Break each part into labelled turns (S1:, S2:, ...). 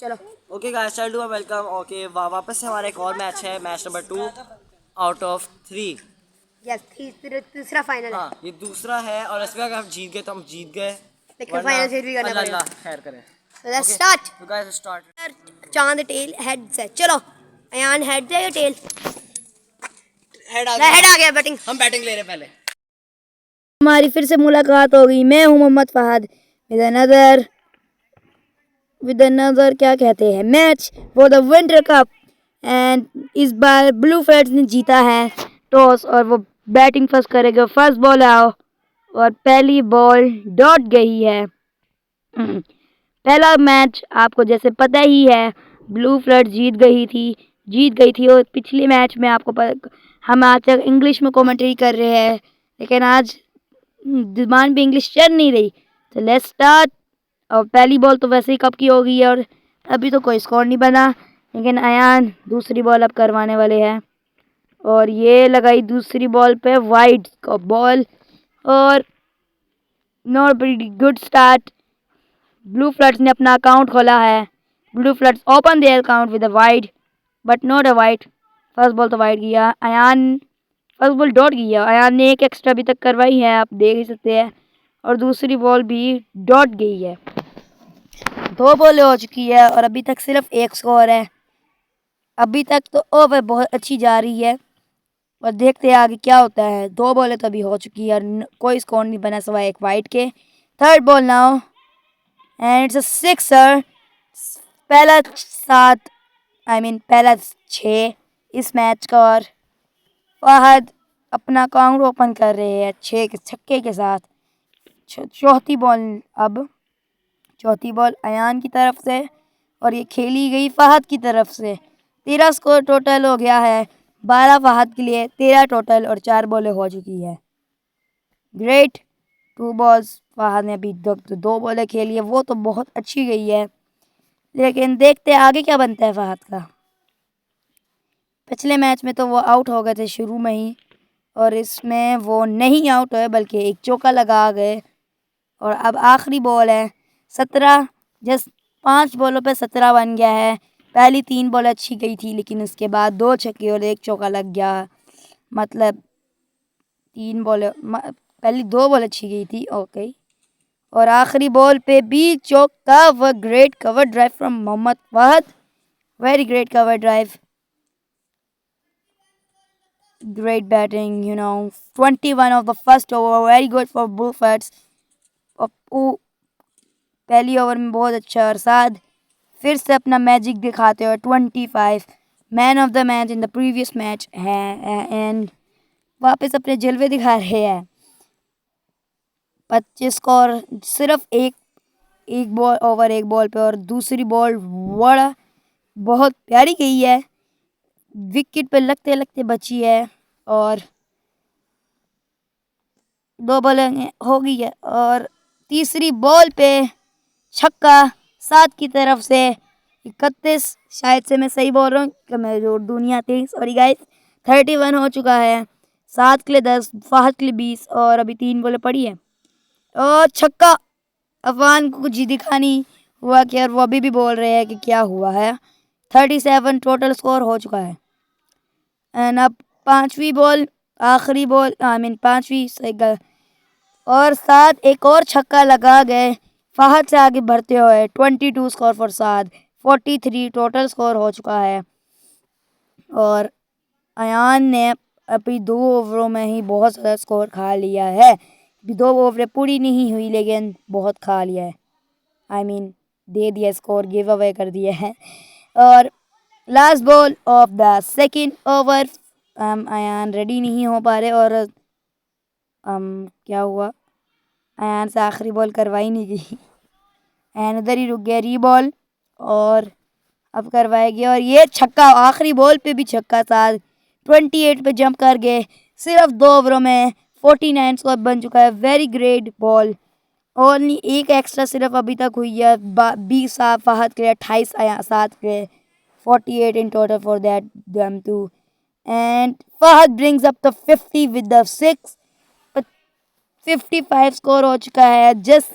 S1: चलो
S2: okay guys, चल do welcome. Okay वापस से हमारा एक और मैच है, match number 2 out of 3।
S1: Yes तीसरा फाइनल है,
S2: हाँ, ये दूसरा है और इसमें अगर हम जीत गए तो हम जीत गए,
S1: लेकिन
S2: वरना
S1: फाइनल फिर भी करना
S2: अल्लाह
S1: पड़ेगा।
S2: अल्लाह खैर करे।
S1: Let's
S2: okay
S1: start.
S2: तो गाइस स्टार्ट।
S1: चांद टेल हेड से चलो। अयान हेड से या टेल?
S2: हेड आ
S1: हेड
S2: गया।
S1: आ गया बैटिंग।
S2: हम बैटिंग ले रहे हैं पहले।
S1: हमारी फिर से मुलाकात हो गई। मैं हूं मोहम्मद फहद विद अनदर क्या कहते हैं match for the winter cup. And इस बार ब्लू फ्लैट्स ने जीता है टॉस और वो बैटिंग फर्स्ट करेगा। फर्स्ट बॉल आओ और पहली बॉल डॉट गई है। पहला मैच आपको जैसे पता ही है, ब्लू फ्लड जीत गई थी और पिछले मैच में हम आज तक इंग्लिश में कमेंट्री कर रहे हैं, लेकिन आज जुबान पे इंग्लिश चल नहीं रही। तो लेट्स स्टार्ट। और पहली बॉल तो वैसे ही कब की हो गई है और अभी तो कोई स्कोर नहीं बना, लेकिन अयान दूसरी बॉल अब करवाने वाले हैं और ये लगाई दूसरी बॉल पे वाइड का बॉल और not very good start. Blue floods ने अपना अकाउंट खोला है। Blue floods open their account with a wide but not a wide. First ball तो वाइड गया। अयान फर्स्ट बॉल डॉट गया। अयान ने एक एक्स्ट्रा अभी तक करवाई है, आप देख ही सकते हैं, और दूसरी बॉल भी डॉट गई है। दो बॉलें हो चुकी है और अभी तक सिर्फ एक स्कोर है। अभी तक तो ओवर बहुत अच्छी जा रही है और देखते हैं आगे क्या होता है। दो बॉलें तो अभी हो चुकी है और कोई स्कोर नहीं बना सिवाय एक वाइड के। Third ball now and it's a sixer. पहला 7 पहला 6 इस मैच का और फहद अपना अकाउंट ओपन कर रहे हैं 6 के छक्के के साथ। चौथी बॉल अयान की तरफ से और ये खेली गई फहद की तरफ से। 13 स्कोर टोटल हो गया है। 12 फहद के लिए, 13 टोटल और 4 बॉलें हो चुकी है। ग्रेट। 2 बॉल्स फहद ने अभी दो बॉलें खेली है, वो तो बहुत अच्छी गई है, लेकिन देखते हैं आगे क्या बनता है फहद का। पिछले मैच में तो वो आउट हो गए थे शुरू में ही और इसमें वो नहीं आउट हुए बल्कि एक चौका लगा गए। और अब आखिरी बॉल है 17। जस्ट 5 बॉलों पे 17 बन गया है। पहली 3 बॉल अच्छी गई थी, लेकिन उसके बाद 2 छक्के और एक चौका लग गया। मतलब 3 बॉल, पहली 2 बॉल अच्छी गई थी। ओके, और आखिरी बॉल पे भी चौका। Wow great cover drive from Mohammad Fahad. Very great cover drive, great batting, 21 of the first over, very good for Bullfats. पहली ओवर में बहुत अच्छा अरसाद फिर से अपना मैजिक दिखाते हुए 25 man of the match in the previous match है एंड वापस अपने जलवे दिखा रहे हैं। 25 स्कोर सिर्फ एक बॉल पे और दूसरी बॉल बड़ा बहुत प्यारी गई है, विकेट पे लगते लगते बची है और 2 बॉलें हो गई है और तीसरी बॉल पे छक्का 7 की तरफ से। 31 शायद से मैं सही बोल रहा हूँ कि मैं जो दुनिया थी, सॉरी गाइस। 31 हो चुका है। 7 के लिए 10, फहद के लिए 20 और अभी 3 बॉलें पड़ी है और छक्का। अफवान को कुछ दिखा नहीं हुआ कि, और वो अभी भी बोल रहे हैं कि क्या हुआ है। 37 टोटल स्कोर हो चुका है एंड अब पांचवी बॉल, आखिरी बॉल, पांचवी सही और 7 एक और छक्का लगा गए फहद से आगे बढ़ते हुए। 22 score for Saad. 43 total score हो चुका है और अयान ने अभी 2 ओवरों में ही बहुत ज़्यादा स्कोर खा लिया है। अभी 2 ओवरें पूरी नहीं हुई लेकिन बहुत खा लिया है। दे दिया स्कोर, गिव अवे कर दिया है। और last ball of the second over, Ayaan ready नहीं हो पा रहे और क्या हुआ, अयान से आखिरी बॉल करवाई नहीं गई। एंड उधर ही रुक गया री बॉल और अब करवाया गया और ये छक्का। आखिरी बॉल पे भी छक्का। साथ 28 पे जंप कर गए। सिर्फ 2 ओवरों में 49 स्कोर बन चुका है। Very great ball. ओनली एक एक्स्ट्रा सिर्फ अभी तक हुई है। 20 फहद के लिए, 28 सात के लिए, 48 in total for that them to. And Fahad brings up the 50 with the 6। 55 score हो चुका है। जस्ट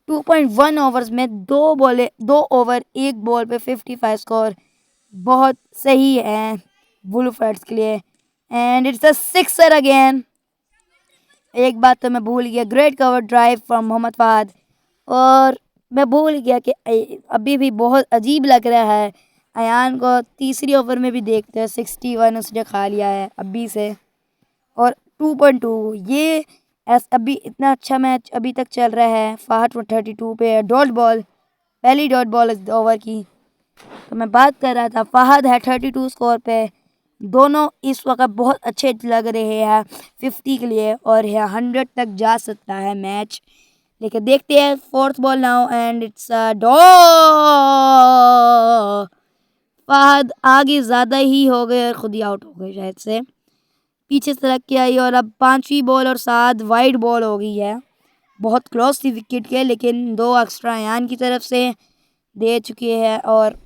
S1: 2.1 ओवर्स में 2 ओवर 1 बॉल पे 55 स्कोर बहुत सही है बुलफेट्स के लिए। And it's a sixer again. एक बात तो मैं भूल गया, great cover drive from Mohammad Fahad. और मैं भूल गया कि अभी भी बहुत अजीब लग रहा है अयान को तीसरी ओवर में भी देखते हैं 61 उसने खा लिया है अभी से। और 2.2 ये अभी इतना अच्छा मैच अभी तक चल रहा है। फहद 32 पे डॉट बॉल, पहली डॉट बॉल इस ओवर की। तो मैं बात कर रहा था फहद है 32 स्कोर पे। दोनों इस वक्त बहुत अच्छे लग रहे हैं 50 के लिए और 100 तक जा सकता है मैच। लेकिन देखते हैं fourth ball now and it's a dot. Fahad आगे ज़्यादा ही हो गए और खुद ही आउट हो गए शायद से। पीछे सड़क के आई और अब 5वीं बॉल और 7 वाइड बॉल हो गई है। बहुत क्लोज थी विकेट के, लेकिन 2 एक्स्ट्रा अयान की तरफ से दे चुके हैं और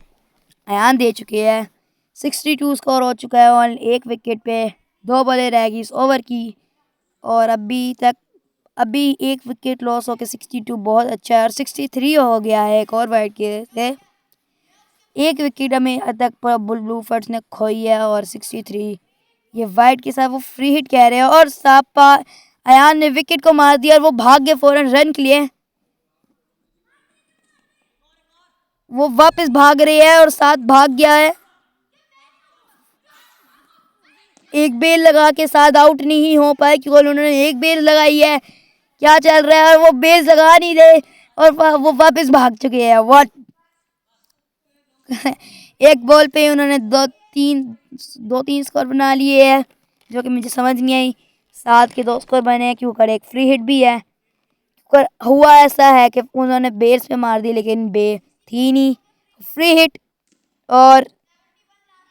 S1: अयान दे चुके हैं। 62 स्कोर हो चुका है और 1 विकेट पे 2 बॉलें रह गई इस ओवर की। और अभी 1 विकेट लॉस होकर 62 बहुत अच्छा है और 63 हो गया है एक और वाइड के से। 1 विकेट हमें तक ब्लूफर्ट्स ने खोई है और 63 ये वाइड के साथ वो फ्री हिट कह रहे हैं। और सापा अयान ने विकेट को मार दिया और वो भाग गए फौरन रन के लिए। वो वापस भाग रही है और साथ भाग गया है। एक बेल लगा के साथ आउट नहीं हो पाए क्योंकि उन्होंने एक बेल लगाई है। क्या चल रहा है और वो बेल लगा नहीं रहे और वो वापस भाग चुके हैं। व्हाट एक बॉल पे उन्होंने दो तीन स्कोर बना लिए हैं जो कि मुझे समझ नहीं आई। 7 के 2 स्कोर बने हैं क्योंकि एक फ्री हिट भी है। हुआ ऐसा है कि उन्होंने बेस पे मार दी लेकिन बे थी नहीं। फ्री हिट और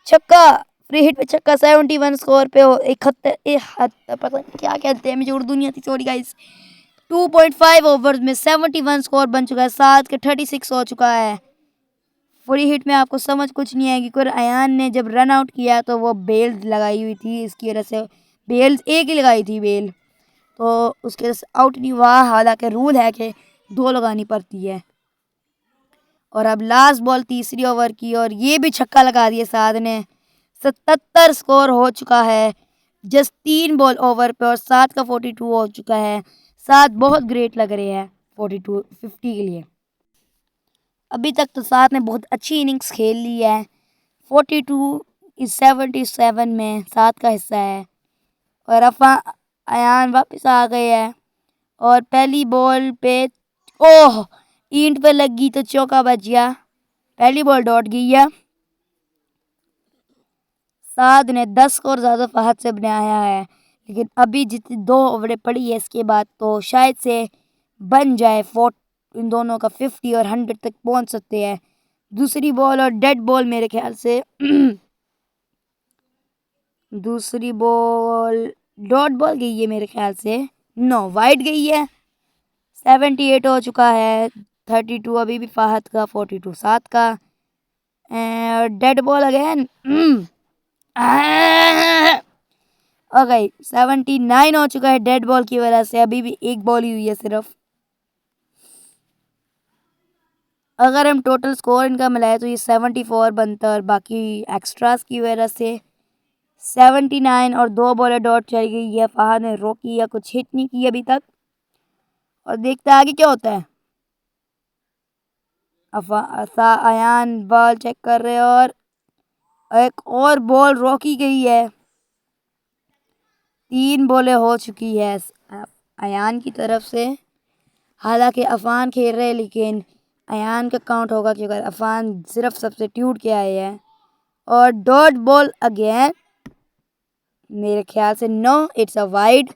S1: छक्का, फ्री हिट पे छक्का 71 स्कोर पे हो 71 पता नहीं क्या कहते हैं, मुझे उर्दू नहीं आती, सॉरी गाइस। 2.5 ओवर्स में 71 स्कोर बन चुका है। 7 के 36 हो चुका है। फ्री हिट में आपको समझ कुछ नहीं आएगी। कुछ अयान ने जब रन आउट किया तो वो बेल लगाई हुई थी, इसकी वजह से बेल एक ही लगाई थी बेल, तो उसके वजह से आउट नहीं हुआ। हालांकि रूल है कि 2 लगानी पड़ती है। और अब लास्ट बॉल तीसरी ओवर की और ये भी छक्का लगा दिया साद ने। 77 स्कोर हो चुका है जस्ट 3 बॉल ओवर पे और 7 का 42 हो चुका है। 7 बहुत ग्रेट लग रहे हैं 50 के लिए। अभी तक तो 7 ने बहुत अच्छी इनिंग्स खेल ली है। 42 इस 77 में 7 का हिस्सा है। और अयान वापस आ गए हैं और पहली बॉल पे ओह ईंट पे लग गई तो चौका बच गया। पहली बॉल डॉट गई है। साद ने 10 स्कोर ज़्यादा फहद से बनाया है लेकिन अभी जितनी 2 ओवरें पड़ी है इसके बाद तो शायद से बन जाए इन दोनों का 50 और 100 तक पहुंच सकते हैं। दूसरी बॉल और डेड बॉल मेरे ख्याल से दूसरी बॉल डॉट बॉल गई है मेरे ख्याल से, नो वाइड गई है। 78 हो चुका है। 32 अभी भी फहद का, 42 7 का। डेड बॉल अगेन ओके 79 हो चुका है डेड बॉल की वजह से। अभी भी एक बॉल ही हुई है सिर्फ। अगर हम टोटल स्कोर इनका मिलाए तो ये 74 बनता है और बाकी एक्स्ट्रास की वजह से 79 और 2 बॉलें डॉट चल गई है। फहद ने रोकी या कुछ हिट नहीं की अभी तक और देखते आगे क्या होता है। अयान बॉल चेक कर रहे हैं और एक और बॉल रोकी गई है। 3 बॉलें हो चुकी है अयान की तरफ से। हालांकि अफान खेल रहे लेकिन अयान का काउंट होगा क्योंकि अफान सिर्फ सब्स्टिट्यूट के आए हैं। और डॉट बॉल अगेन मेरे ख्याल से नो इट्स अ वाइड।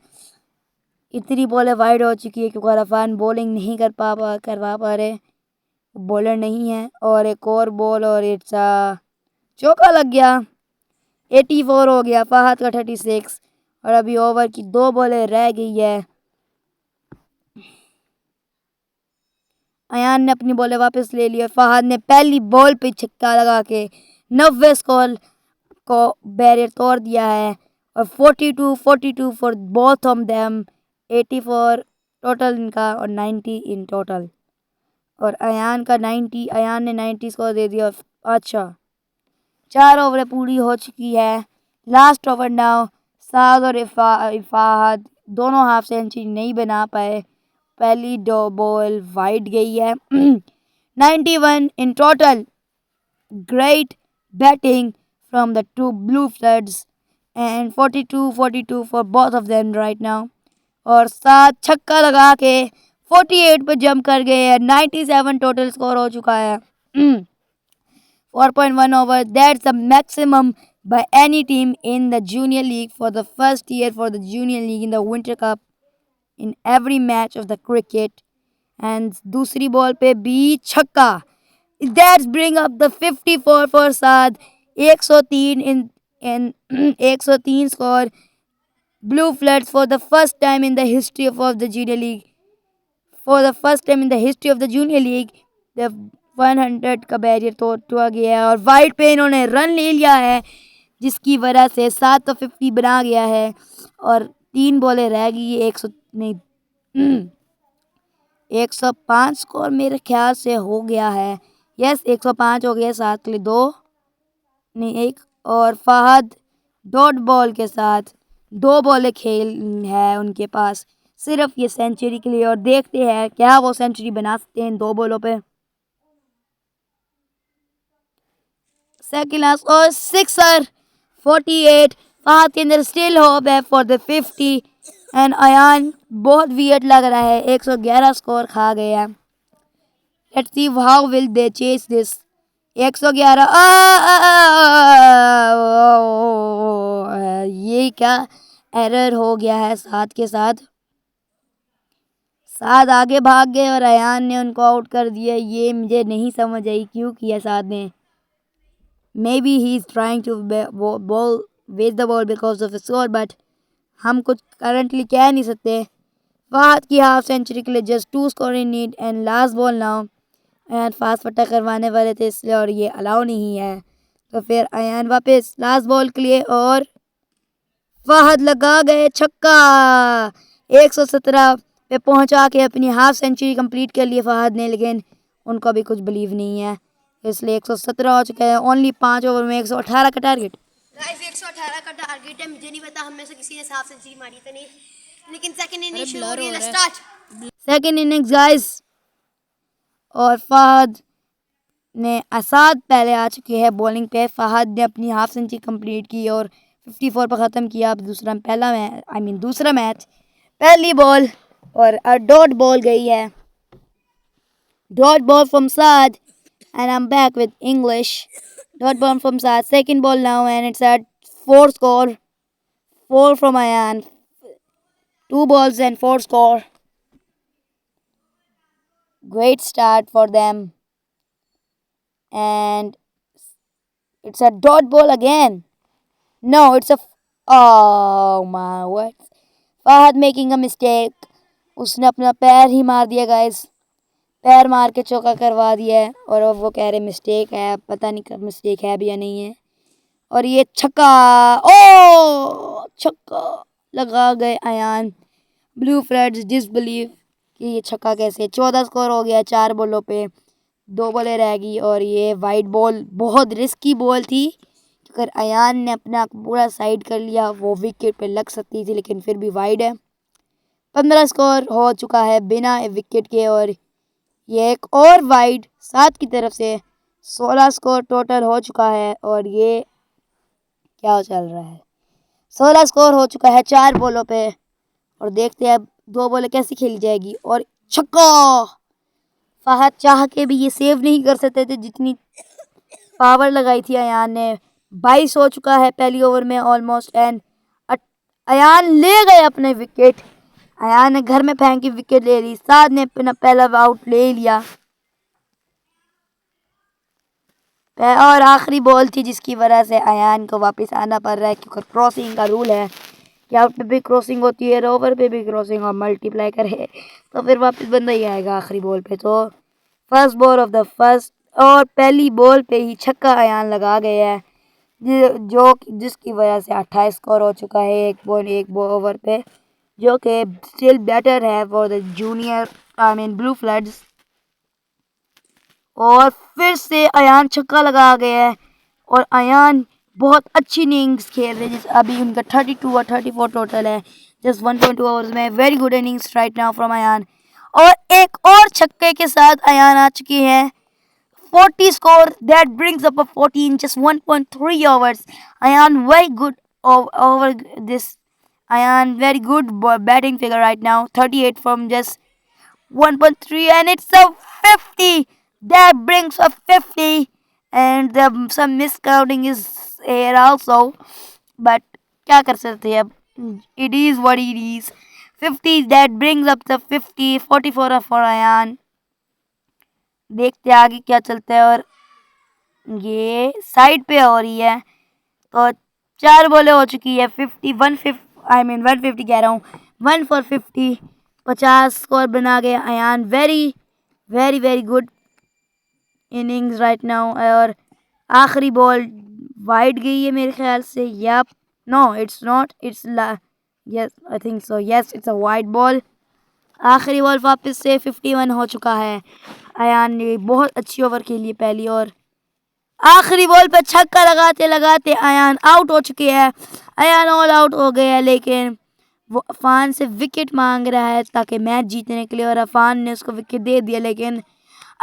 S1: इतनी बॉलें वाइड हो चुकी है क्योंकि अफान बॉलिंग नहीं करवा पा रहे, बॉलर नहीं है। और एक और बॉल और इट्स अ चौका लग गया। 84 हो गया फहद का 36 और अभी ओवर की 2 बॉलें रह गई है। अयान ने अपनी बॉलें वापस ले ली और फहद ने पहली बॉल पे छक्का लगा के 90 स्कोर को बैरियर तोड़ दिया है। और 42 for both of them, 84 total इनका और 90 इन टोटल। और अयान का 90, अयान ने 90 स्कोर दे दिया। अच्छा 4 ओवरें पूरी हो चुकी है। Last over now. साद और इफाहत दोनों हाफ सेंचुरी नहीं बना पाए। पहली दो बॉल वाइड गई है। 91 in total. Great batting from the two blue floods and 42 for both of them right now. और 7 छक्का लगा के 48 पे जंप कर गए हैं। 97 टोटल स्कोर हो चुका है। 4.1 over, that's the maximum by any team in the junior league for the first year for the junior league in the winter cup in every match of the cricket. And दूसरी ball पे भी छक्का। That's bring up the 54 for Saad. 103 in 103 score. Blue Floods for the first time in the history of the junior league. For the first time in the history of the junior league, the 100 का barrier टूटा गया है और wide पे इन्होंने run ले लिया है, जिसकी वजह से 7 तो 50 बना गया है और 3 बॉलें रह गई। 100 नहीं 105 स्कोर मेरे ख्याल से हो गया है। यस 105 हो गया। 7 के लिए 2 नहीं 1 और फहद डॉट बॉल के साथ 2 बॉलें खेल है उनके पास सिर्फ ये सेंचुरी के लिए और देखते हैं क्या वो सेंचुरी बना सकते हैं इन 2 बॉलों पे। सेकंड लास्ट और सिक्सर 48। फहद के अंदर स्टिल होप है फॉर द 50 एंड अयान बहुत वियर्ड लग रहा है। 111 स्कोर खा गया। Let's see how will they chase this. 111 ये क्या एरर हो गया है। 7 के साथ 7 आगे भाग गए और अयान ने उनको आउट कर दिया। ये मुझे नहीं समझ आई क्यों किया 7 ने। Maybe he is trying to ball waste the ball because of score, but हम कुछ करंटली कह नहीं सकते। फहद की हाफ सेंचुरी के लिए just 2 score in need and last ball now. Ayaan fast फटा करवाने वाले थे इसलिए और ये अलाउ नहीं है, तो फिर अयान वापस लास्ट बॉल के लिए और फहद लगा गए छक्का। 117 पे पहुंचा के अपनी हाफ सेंचुरी कंप्लीट कर लिए फहद ने, लेकिन उनको भी कुछ बिलीव नहीं है इसलिए 117 हो चुका है। ओनली 5 ओवर में 118 का टारगेट।
S3: गाइस 118 का टारगेट है। मुझे नहीं पता हम में से किसी ने हाफ सेंचुरी मारी तो नहीं, लेकिन सेकंड इनिंग शुरू हो रही है। स्टार्ट
S1: सेकंड इनिंग्स गाइस और फहद ने असाद पहले आ चुके हैं बॉलिंग पे। फहद ने अपनी हाफ सेंचुरी कंप्लीट की और 54 पर ख़त्म किया। अब दूसरा मैच पहली बॉल और डॉट बॉल गई है। Dot ball from Saad and I'm back with English. Dot ball from Saad. Second ball now and it's at 4 score. 4 from Ayan. 2 balls and 4 score. Great start for them. And it's a dot ball again. No, it's a... Oh my word. Fahad making a mistake. उसने अपना पैर ही मार दिया guys. पैर मार के चौका करवा दिया है और अब वो कह रहे मिस्टेक है। पता नहीं कब मिस्टेक है भी या नहीं है। और ये छक्का। ओ छक्का लगा गए अयान। ब्लू फ्लड्स डिसबिलीव कि ये छक्का कैसे। 14 स्कोर हो गया 4 बॉलों पे। 2 बॉलें रह गई और ये वाइड बॉल बहुत रिस्की बॉल थी। अगर अयान ने अपना पूरा साइड कर लिया वो विकेट पे लग सकती थी, लेकिन फिर भी वाइड है। 15 स्कोर हो चुका है बिना विकेट के और ये एक और वाइड 7 की तरफ से 16 स्कोर टोटल हो चुका है। और ये क्या चल रहा है। 16 स्कोर हो चुका है 4 बॉलों पे और देखते हैं अब 2 बॉलें कैसी खेली जाएगी। और छक्का। फहद चाह के भी ये सेव नहीं कर सकते थे जितनी पावर लगाई थी अयान ने। 22 हो चुका है पहली ओवर में ऑलमोस्ट एंड अयान ले गए अपने विकेट। अयान ने घर में फेंक की विकेट ले ली। साद ने अपना पहला आउट ले लिया और आखिरी बॉल थी जिसकी वजह से अयान को वापस आना पड़ रहा है, क्योंकि क्रॉसिंग का रूल है कि आउट पे भी क्रॉसिंग होती है, ओवर पे भी क्रॉसिंग और मल्टीप्लाई करे तो फिर वापस बंदा ही आएगा आखिरी बॉल पे। तो first ball of the first और पहली बॉल पे ही छक्का अयान लगा गया है, जिसकी वजह से 28 स्कोर हो चुका है एक ओवर पे, जो कि स्टिल बेटर है for the junior blue floods. और फिर से अयान छक्का लगा गया है और अयान बहुत अच्छी इनिंग्स खेल रहे हैं। जिस अभी उनका 32 और 34 टोटल है जस्ट 1.2 ओवर्स में। Very good innings right now from Ayaan. और एक और छक्के के साथ अयान आ चुकी हैं 40 score that brings up a 40 in just 1.3 overs. Ayan very good over this. Ayan very good batting figure right now. 38 from just 1.3 and it's a 50. That brings a 50 and some miscounting is here also. But क्या कर सकते हैं अब. It is what it is. 50 that brings up the 50. 44 for Ayan. देखते हैं आगे क्या चलता है। और ये साइड पे हो रही है तो 4 बॉलें हो चुकी है 50 150 कह रहा हूँ 1 for 50 50 स्कोर बना गया Ayaan. Very very very good innings right now. और आखिरी बॉल वाइड गई है मेरे ख्याल से। Yup no it's not it's yes I think so yes it's a wide ball. आखिरी बॉल वापस से 51 हो चुका है। अयान ने बहुत अच्छी ओवर खेली पहली और आखिरी बॉल पे छक्का लगाते लगाते अयान आउट हो चुके हैं। अयान ऑल आउट हो गए हैं लेकिन वो अफान से विकेट मांग रहा है ताकि मैच जीतने के लिए और अफान ने उसको विकेट दे दिया लेकिन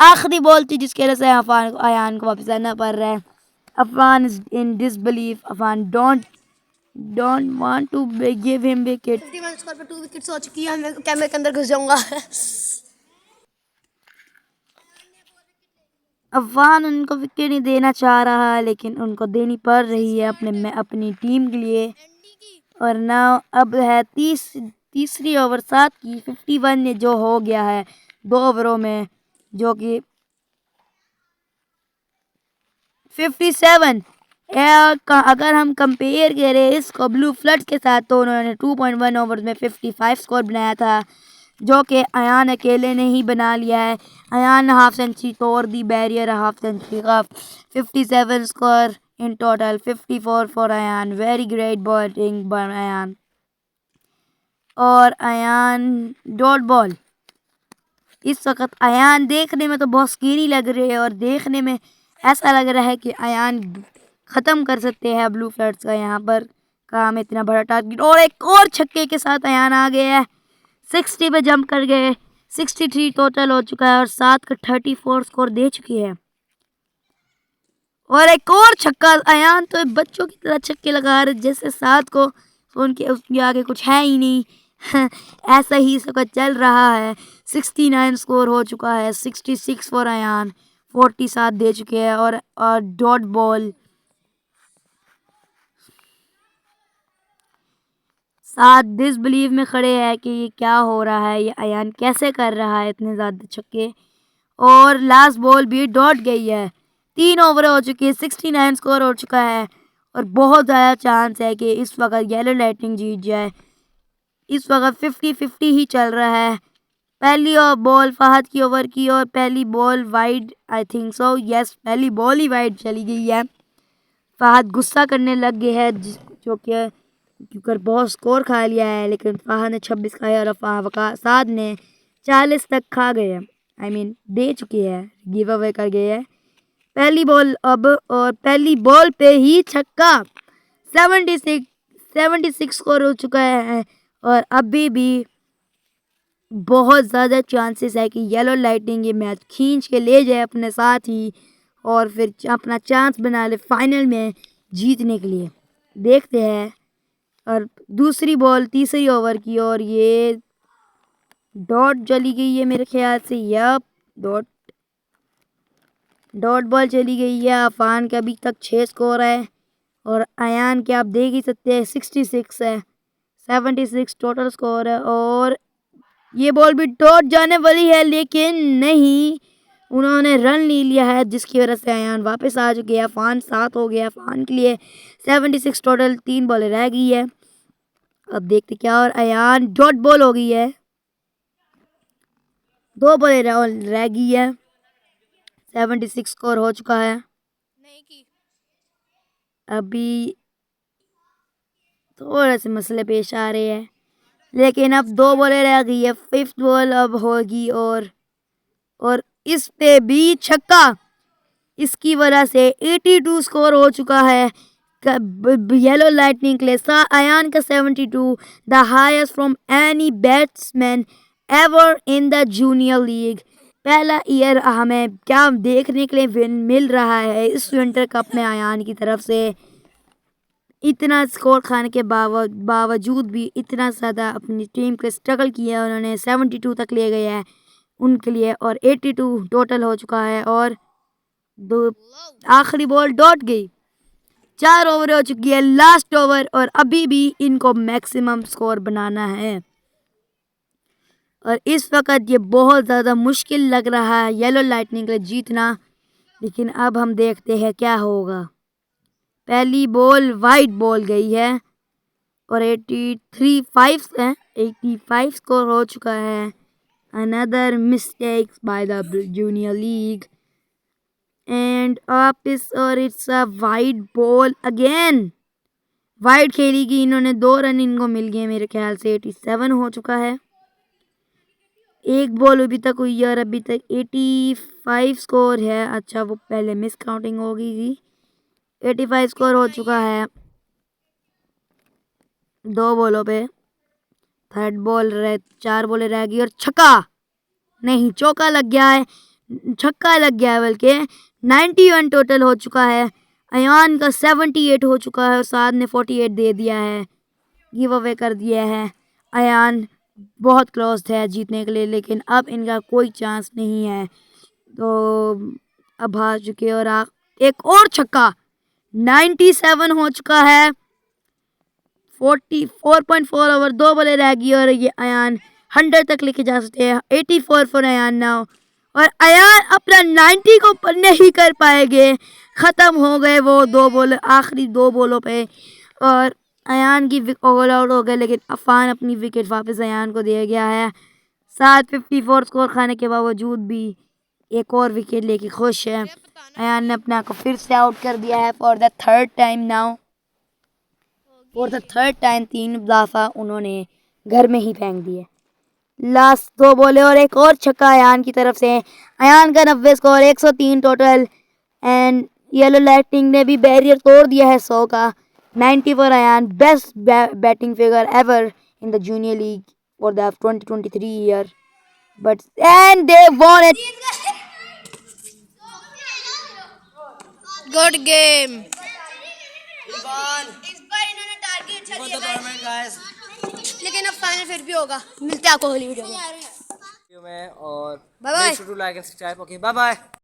S1: आखिरी बॉल थी जिसकी वजह से अयान को वापस आना पड़ रहा है। Afan is in disbelief. Afan don't want to give him wicket.
S3: 51 score पर 2 विकेट्स हो चुकी है। मैं कैमरे के अंदर घुस जाऊंगा।
S1: अफगान उनको विकेट नहीं देना चाह रहा है लेकिन उनको देनी पड़ रही है अपनी टीम के लिए। और ना अब है तीसरी ओवर 7 की 51 ने जो हो गया है 2 ओवरों में जो कि 57 अगर हम कंपेयर करें इसको ब्लू फ्लड्स के साथ तो उन्होंने 2.1 ओवर्स में 55 स्कोर बनाया था जो कि अयान अकेले ने ही बना लिया है। अयान ने हाफ सेंचुरी तोड़ दी बैरियर हाफ सेंचुरी का। 57 score in total 54 for Ayaan. Very great bowling by Ayaan. और अयान डॉट बॉल इस वक्त अयान देखने में तो बहुत स्कीरी लग रही है और देखने में ऐसा लग रहा है कि अयान ख़त्म कर सकते हैं ब्लू फ्लड्स का यहाँ पर काम इतना बड़ा टारगेट। और एक और छक्के के साथ अयान आ गया है 60 पे जंप कर गए। 63 टोटल हो चुका है और 7 का 34 स्कोर दे चुकी है। और एक और छक्का अयान तो बच्चों की तरह छक्के लगा रहे जैसे 7 को उनके उसके आगे कुछ है ही नहीं। ऐसा ही सब चल रहा है। 69 स्कोर हो चुका है। 66 फॉर अयान 47 दे चुके हैं। और डॉट बॉल 7 डिसबिलीव में खड़े हैं कि ये क्या हो रहा है, ये अयान कैसे कर रहा है इतने ज़्यादा छक्के। और लास्ट बॉल भी डॉट गई है। 3 ओवर हो चुकी है 69 स्कोर हो चुका है और बहुत ज़्यादा चांस है कि इस वक्त येलो लाइटनिंग जीत जाए। इस वक्त 50-50 ही चल रहा है। पहली बॉल फहद की ओवर की और पहली ball wide eye think so yes पहली बॉल ही वाइड चली गई है। फहद गुस्सा करने लग गए हैं जो कि क्योंकि बहुत स्कोर खा लिया है लेकिन फहद ने 26 खाया और फहद ने 40 तक खा गए। आई मीन दे चुकी है गिव अवे कर गए है। पहली बॉल अब और पहली बॉल पे ही छक्का 76 स्कोर हो चुका है और अभी भी बहुत ज़्यादा चांसेस है कि येलो लाइटनिंग ये मैच खींच के ले जाए अपने साथ ही और फिर अपना चांस बना ले फाइनल में जीतने के लिए। देखते हैं। और दूसरी बॉल तीसरी ओवर की और ये डॉट चली गई है मेरे ख्याल से। यप डॉट बॉल चली गई है। अफान का अभी तक 6 स्कोर है और अयान के आप देख ही सकते हैं 66 है। 76 टोटल स्कोर है और ये बॉल भी डॉट जाने वाली है लेकिन नहीं उन्होंने रन ले लिया है जिसकी वजह से अयान वापस आ चुके हैं। अफान 7 हो गया अफान के लिए 76 टोटल। 3 बॉलें रह गई है। अब देखते क्या और अयान डॉट बॉल हो गई है। 2 बॉलें रह गई है। 76 स्कोर हो चुका है। अभी थोड़े से मसले पेश आ रहे हैं लेकिन अब 2 बॉलें रह गई है। 5th बॉल अब होगी और इस पे भी छक्का। इसकी वजह से 82 स्कोर हो चुका है येलो लाइटनिंग के लिए। अयान का 72, the highest from any batsman ever in the junior league. पहला ईयर हमें क्या देखने के लिए मिल रहा है इस विंटर कप में अयान की तरफ से। इतना स्कोर खाने के बावजूद भी इतना ज़्यादा अपनी टीम के स्ट्रगल किया उन्होंने। 72 तक ले गए हैं उनके लिए और 82 टोटल हो चुका है। और दो आखिरी बॉल डॉट गई। 4 ओवर हो चुकी है, लास्ट ओवर, और अभी भी इनको मैक्सिमम स्कोर बनाना है। और इस वक्त ये बहुत ज़्यादा मुश्किल लग रहा है येलो लाइटनिंग के लिए जीतना। लेकिन अब हम देखते हैं क्या होगा। पहली बॉल वाइड बॉल गई है और 85 स्कोर हो चुका है। Another mistakes by the junior league and up इस और it's a wide ball again. Wide खेली गई इन्होंने, 2 रन इनको मिल गए मेरे ख्याल से। 87 हो चुका है। एक बॉल अभी तक हुई और अभी तक 85 स्कोर है। अच्छा वो पहले मिस काउंटिंग हो गई थी। 85 स्कोर हो चुका है 2 बॉलों पे। थर्ड बॉल 4 बॉलें रह गई और छक्का नहीं, चौका लग गया है, छक्का लग गया है बल्कि। 91 टोटल हो चुका है। अयान का 78 हो चुका है और साद ने 48 दे दिया है, गिव अवे कर दिया है। अयान बहुत क्लोज है जीतने के लिए लेकिन अब इनका कोई चांस नहीं है, तो अब हार चुके। और एक और छक्का, 97 हो चुका है। 4.4 ओवर, 2 बॉलें रह गई और ये अयान 100 तक लेके जा सकते हैं। 84 फॉर अयान नाउ। और अयान अपना 90 को नहीं कर पाएंगे, ख़त्म हो गए वो 2 बॉल आखिरी 2 बॉलों पे। और अयान की ऑल आउट हो गए लेकिन अफान अपनी विकेट वापस अयान को दिया गया है। 54 स्कोर खाने के बावजूद भी एक और विकेट लेके खुश है। अयान ने अपने आप को फिर से आउट कर दिया है for the third time now. For the third time 3 दफ़ा उन्होंने घर में ही फेंक दिए। लास्ट 2 बॉलें और एक और छक्का अयान की तरफ से। अयान का 90 score, 103 total. And yellow lightning ने भी बैरियर तोड़ दिया है 100 का। 90 for Ayaan, best batting figure ever in the junior league for the 2023 year. But and they won it.
S3: Good game.
S2: इस बार
S3: इन्होंने टारगेट अच्छा दिया
S2: टूर्नामेंट गाइस
S3: लेकिन अब फाइनल फिर भी होगा। मिलते हैं आपको अगली वीडियो में।
S2: में और
S3: bye bye.
S2: make sure to like and subscribe. Okay, bye bye.